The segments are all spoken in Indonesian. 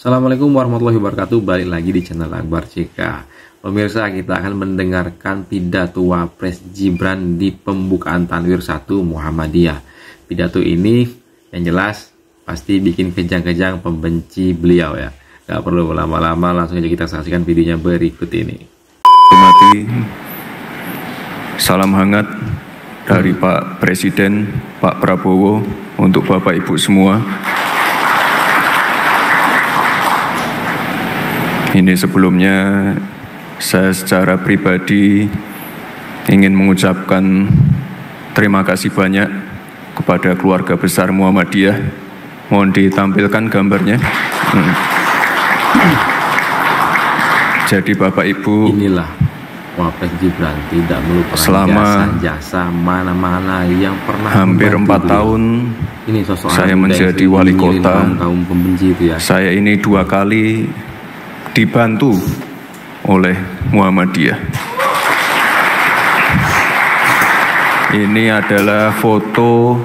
Assalamualaikum warahmatullahi wabarakatuh. Balik lagi di channel Akbar CK. Pemirsa, kita akan mendengarkan pidato Wapres Gibran di pembukaan Tanwir 1 Muhammadiyah. Pidato ini yang jelas pasti bikin kejang-kejang pembenci beliau ya. Gak perlu lama-lama, langsung aja kita saksikan videonya berikut ini. Hormati, salam hangat dari Pak Presiden, Pak Prabowo untuk Bapak Ibu semua. Ini sebelumnya saya secara pribadi ingin mengucapkan terima kasih banyak kepada keluarga besar Muhammadiyah. Mohon ditampilkan gambarnya. Jadi Bapak Ibu, inilah Wapres Gibran tidak melupakan selama jasa mana-mana yang pernah hampir 4 tahun ini sosok saya menjadi wali kota. Kaum pembenci itu ya. Saya ini 2 kali dibantu oleh Muhammadiyah. Ini adalah foto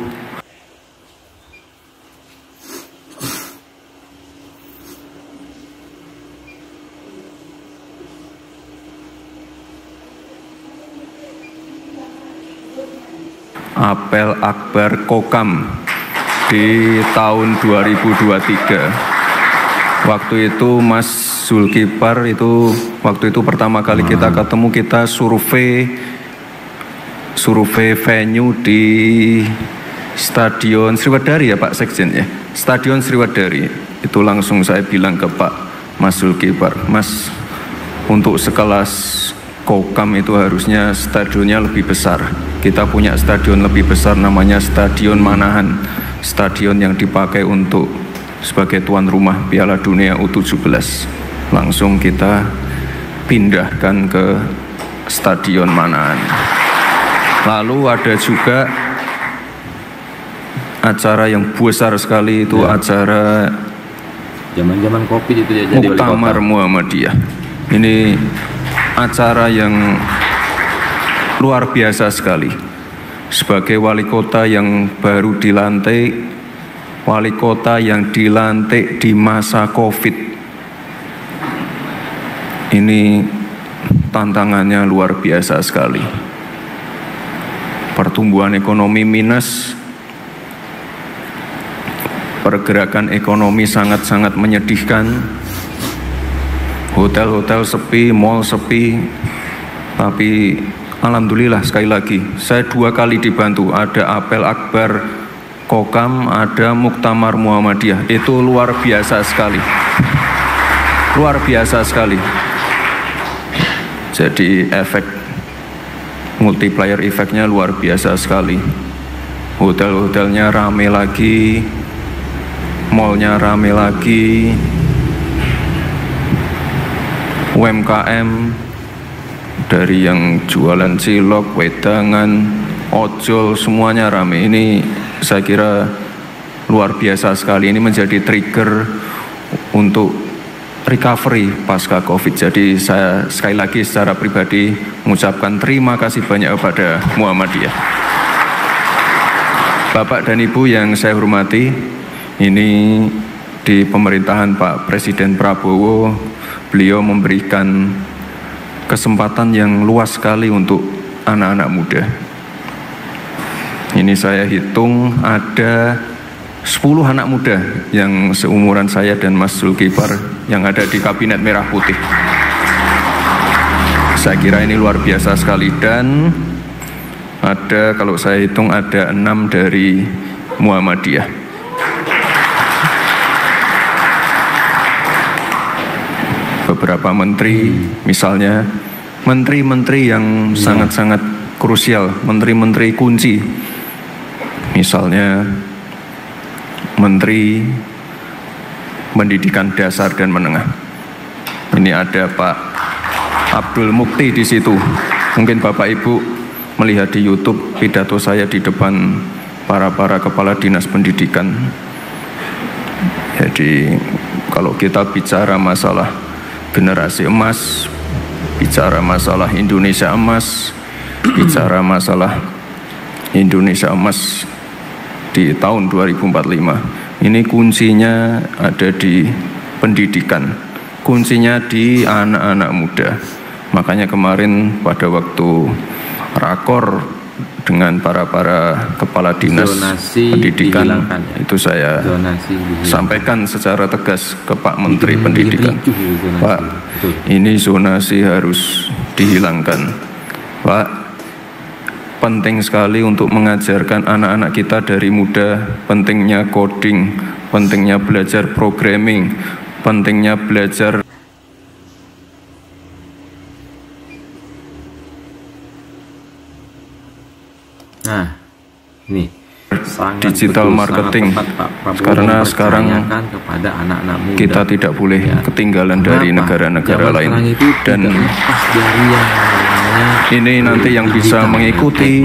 apel Akbar Kokam di tahun 2023. Waktu itu Mas Zulkifar itu waktu itu pertama kali kita ketemu, kita survei venue di Stadion Sriwedari ya Pak Sekjen ya. Stadion Sriwedari. Itu langsung saya bilang ke Pak Mas Zulkifar, Mas, untuk sekelas Kokam itu harusnya stadionnya lebih besar. Kita punya stadion lebih besar namanya Stadion Manahan. Stadion yang dipakai untuk sebagai tuan rumah Piala Dunia U17. Langsung kita pindahkan ke Stadion Manahan. Lalu ada juga acara yang besar sekali itu ya. Acara zaman-zaman Covid itu ya, jadi Muktamar Muhammadiyah. Ini acara yang luar biasa sekali. Sebagai wali kota yang baru dilantik, wali kota yang dilantik di masa Covid, ini tantangannya luar biasa sekali. Pertumbuhan ekonomi minus, pergerakan ekonomi sangat-sangat menyedihkan. Hotel-hotel sepi, mal sepi. Tapi alhamdulillah sekali lagi, saya 2 kali dibantu. Ada apel Akbar Kokam, ada Muktamar Muhammadiyah. Itu luar biasa sekali. Luar biasa sekali. Jadi efek multiplier efeknya luar biasa sekali. Hotel-hotelnya rame lagi, malnya rame lagi, UMKM dari yang jualan cilok, wedangan, ojol, semuanya rame. Ini saya kira luar biasa sekali. Ini menjadi trigger untuk recovery pasca Covid. Jadi saya sekali lagi secara pribadi mengucapkan terima kasih banyak kepada Muhammadiyah. Bapak dan Ibu yang saya hormati, ini di pemerintahan Pak Presiden Prabowo, beliau memberikan kesempatan yang luas sekali untuk anak-anak muda. Ini saya hitung ada 10 anak muda yang seumuran saya dan Mas Zulkifar yang ada di Kabinet Merah Putih. Saya kira ini luar biasa sekali. Dan ada, kalau saya hitung ada 6 dari Muhammadiyah. Beberapa menteri, misalnya menteri-menteri yang sangat-sangat krusial, menteri-menteri kunci, misalnya Menteri Pendidikan Dasar dan Menengah. Ini ada Pak Abdul Mukti di situ. Mungkin Bapak Ibu melihat di YouTube pidato saya di depan para kepala dinas pendidikan. Jadi kalau kita bicara masalah generasi emas, bicara masalah Indonesia emas, bicara masalah Indonesia emas di tahun 2045. Ini kuncinya ada di pendidikan. Kuncinya di anak-anak muda. Makanya kemarin pada waktu rakor dengan para kepala dinas pendidikan itu saya sampaikan secara tegas ke Pak Menteri Pendidikan, Pak, ini zonasi harus dihilangkan. Pak, penting sekali untuk mengajarkan anak-anak kita dari muda, pentingnya coding, pentingnya belajar programming, pentingnya belajar ini sangat digital marketing, karena sekarang kepada anak-anak muda, kita tidak boleh ketinggalan dari negara-negara lain, dan ini nanti yang bisa mengikuti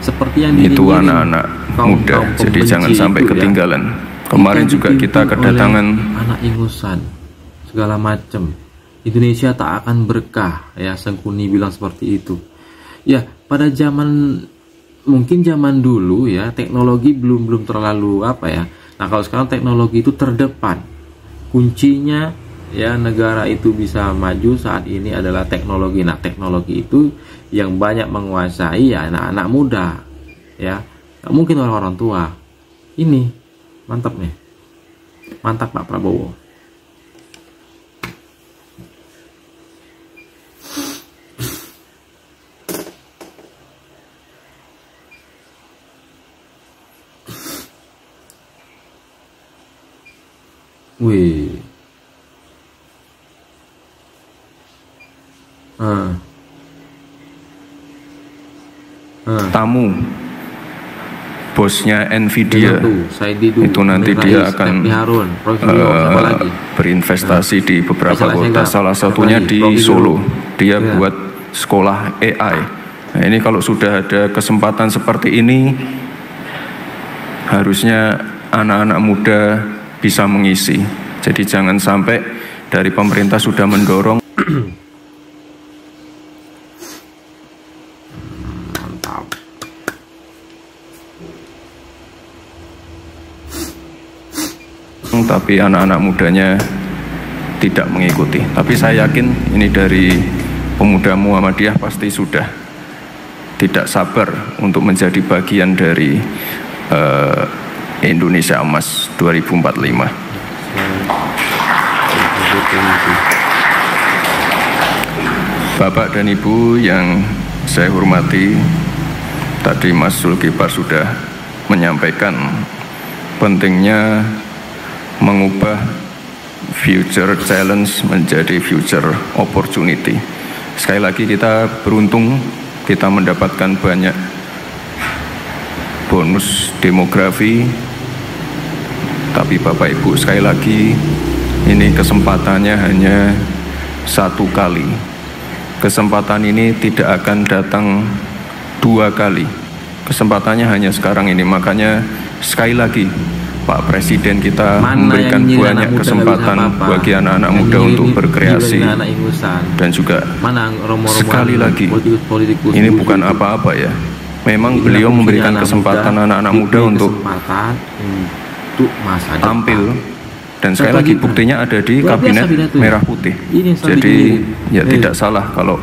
seperti yang itu anak-anak muda, jadi jangan sampai ketinggalan. Kemarin juga kita kedatangan anak ingusan segala macam. Indonesia tak akan berkah, ya Sengkuni bilang seperti itu. Ya, pada mungkin zaman dulu ya teknologi belum terlalu ya. Nah, kalau sekarang teknologi itu terdepan. Kuncinya ya negara itu bisa maju saat ini adalah teknologi. Nah, teknologi itu yang banyak menguasai ya anak-anak muda. Ya, nggak mungkin orang-orang tua. Ini mantap nih. Mantap Pak Prabowo. Wih. Tamu bosnya Nvidia itu nanti dia akan berinvestasi di beberapa kota, salah satunya di Solo. Dia buat sekolah AI. Nah, ini kalau sudah ada kesempatan seperti ini, harusnya anak-anak muda bisa mengisi. Jadi jangan sampai dari pemerintah sudah mendorong. Mantap. Tapi anak-anak mudanya tidak mengikuti. Tapi saya yakin ini dari pemuda Muhammadiyah pasti sudah tidak sabar untuk menjadi bagian dari Indonesia Emas 2045. Bapak dan Ibu yang saya hormati, tadi Mas Zulkifli sudah menyampaikan pentingnya mengubah future challenge menjadi future opportunity. Sekali lagi kita beruntung, kita mendapatkan banyak bonus demografi. Tapi Bapak Ibu, sekali lagi ini kesempatannya hanya satu kali. Kesempatan ini tidak akan datang dua kali. Kesempatannya hanya sekarang ini. Makanya sekali lagi Pak Presiden kita memberikan banyak kesempatan bagi anak-anak muda untuk berkreasi. Dan juga sekali lagi, ini bukan apa-apa ya. Memang beliau memberikan kesempatan anak-anak muda untuk tampil, dan sekali lagi buktinya ada di Kabinet Merah Putih. Jadi ya tidak salah kalau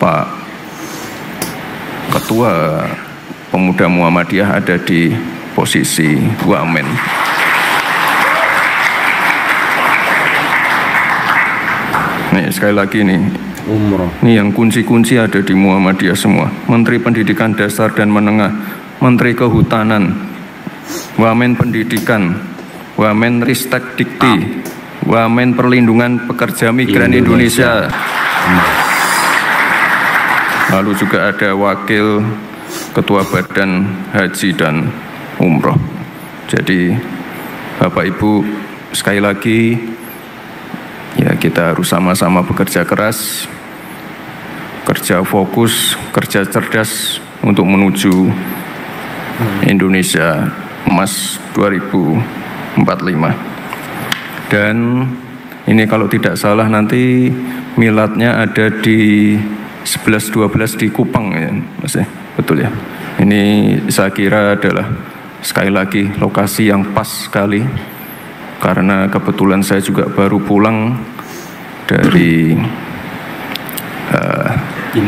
Pak Ketua Pemuda Muhammadiyah ada di posisi wamen. Nih sekali lagi nih, ini yang kunci-kunci ada di Muhammadiyah semua. Menteri Pendidikan Dasar dan Menengah, Menteri Kehutanan, Wamen Pendidikan, Wamen Ristek Dikti, Wamen Perlindungan Pekerja Migran Indonesia. Lalu juga ada Wakil Ketua Badan Haji dan Umroh. Jadi Bapak Ibu, sekali lagi ya kita harus sama-sama bekerja keras, kerja fokus, kerja cerdas, untuk menuju Indonesia Emas 2045. Dan ini kalau tidak salah nanti miladnya ada di 11-12 di Kupang ya Mas ya, betul ya. Ini saya kira adalah sekali lagi lokasi yang pas sekali, karena kebetulan saya juga baru pulang dari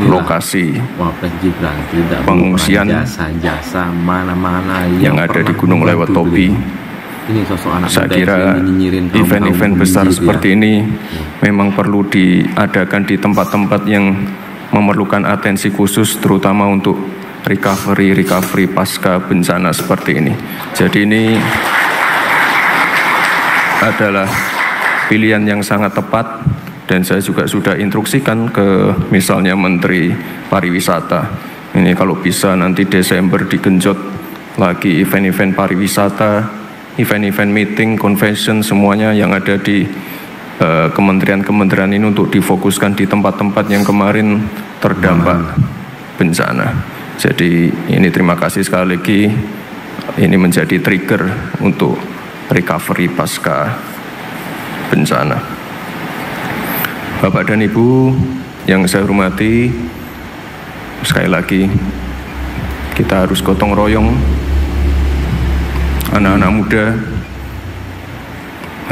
lokasi Wapres Gibran tidak pengungsian jasa-jasa mana-mana yang ada di Gunung Lewat Topi. Ini sosok anak saya muda kira event-event besar seperti ini memang perlu diadakan di tempat-tempat yang memerlukan atensi khusus, terutama untuk recovery pasca bencana seperti ini. Jadi ini adalah pilihan yang sangat tepat, dan saya juga sudah instruksikan ke misalnya Menteri Pariwisata. Ini kalau bisa nanti Desember digenjot lagi event-event pariwisata, event-event meeting, convention, semuanya yang ada di kementerian-kementerian ini untuk difokuskan di tempat-tempat yang kemarin terdampak bencana. Jadi ini terima kasih sekali lagi, ini menjadi trigger untuk recovery pasca bencana. Bapak dan Ibu yang saya hormati, sekali lagi kita harus gotong royong, anak-anak muda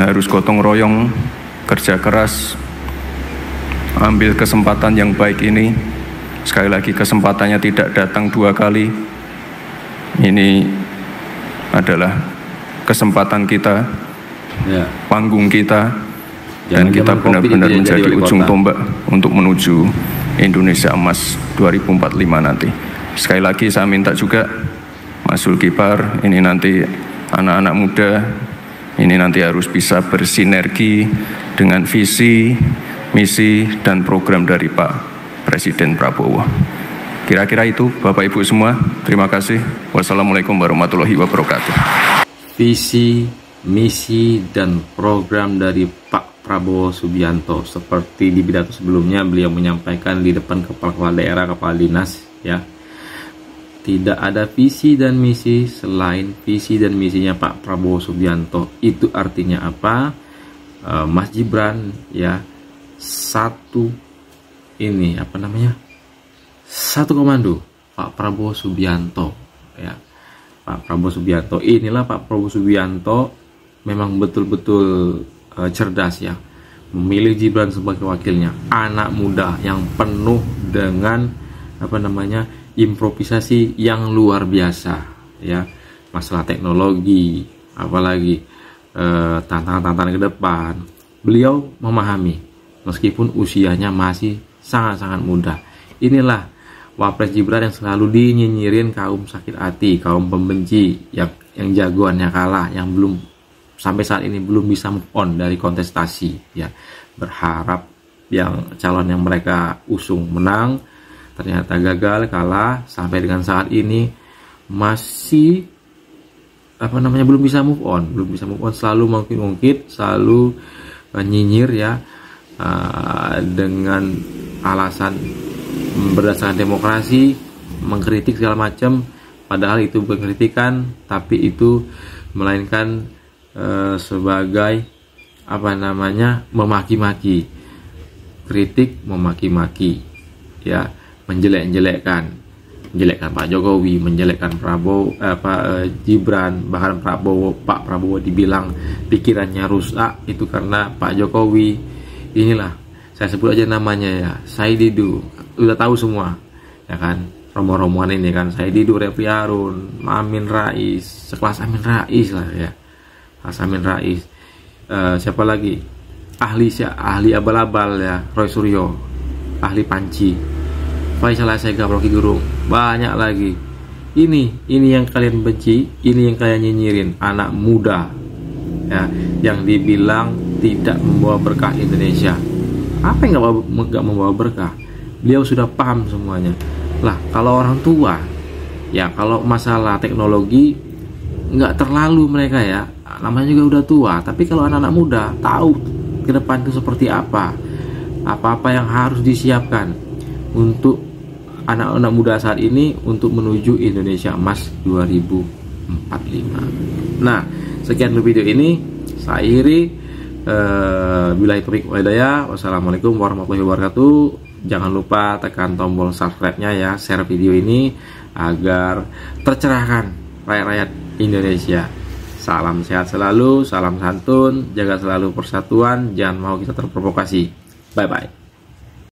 harus gotong royong, kerja keras, ambil kesempatan yang baik ini. Sekali lagi kesempatannya tidak datang dua kali. Ini adalah kesempatan kita, panggung kita, dan kita benar-benar menjadi ujung tombak untuk menuju Indonesia Emas 2045 nanti. Sekali lagi saya minta juga Mas Zulkifar, ini nanti anak-anak muda ini nanti harus bisa bersinergi dengan visi, misi, dan program dari Pak Presiden Prabowo. Kira-kira itu Bapak Ibu semua, terima kasih. Wassalamualaikum warahmatullahi wabarakatuh. Visi, misi, dan program dari Pak Prabowo Subianto. Seperti di pidato sebelumnya beliau menyampaikan di depan kepala daerah, kepala dinas, ya. Tidak ada visi dan misi selain visi dan misinya Pak Prabowo Subianto. Itu artinya apa? Mas Gibran, ya, satu komando, Pak Prabowo Subianto, ya. Pak Prabowo Subianto, inilah Pak Prabowo Subianto memang betul-betul cerdas, ya, memilih Gibran sebagai wakilnya, anak muda yang penuh dengan improvisasi yang luar biasa, ya, masalah teknologi, apalagi tantangan-tantangan ke depan, beliau memahami meskipun usianya masih sangat-sangat muda. Inilah Wapres Gibran yang selalu dinyinyirin kaum sakit hati, kaum pembenci, yang jagoannya kalah, yang belum sampai saat ini belum bisa move on dari kontestasi, ya, berharap yang calon yang mereka usung menang, ternyata gagal, kalah, sampai dengan saat ini masih belum bisa move on, selalu mungkin selalu nyinyir, ya, dengan alasan berdasarkan demokrasi, mengkritik segala macam, padahal itu bukan kritikan, tapi itu melainkan sebagai memaki-maki, kritik, memaki-maki, ya, menjelek-jelekkan Pak Jokowi, menjelekkan Prabowo, Gibran, bahkan Pak Prabowo dibilang pikirannya rusak itu karena Pak Jokowi. Inilah, saya sebut aja namanya, ya, Saididu, udah tahu semua, ya kan, romo-romoan ini kan, Saididu, Refli Harun, Amin Rais, sekelas Amin Rais lah, ya, Amin Rais, siapa lagi, ahli abal-abal, ya, Roy Suryo, ahli panci, Faisal Asegaf, Rocky Gerung, banyak lagi. Ini yang kalian benci, ini yang kalian nyinyirin, anak muda, ya, yang dibilang tidak membawa berkah Indonesia. Apa yang nggak membawa berkah? Beliau sudah paham semuanya. Lah, kalau orang tua, ya, kalau masalah teknologi nggak terlalu mereka, ya, namanya juga udah tua. Tapi kalau anak-anak muda tahu ke depan itu seperti apa yang harus disiapkan untuk anak-anak muda saat ini untuk menuju Indonesia Emas 2045. Nah, sekian dulu video ini. Saya akhiri. Billahi taufiq wal hidayah. Wassalamualaikum warahmatullahi wabarakatuh. Jangan lupa tekan tombol subscribe-nya ya, share video ini agar tercerahkan rakyat Indonesia. Salam sehat selalu, salam santun, jaga selalu persatuan, jangan mau kita terprovokasi. Bye bye.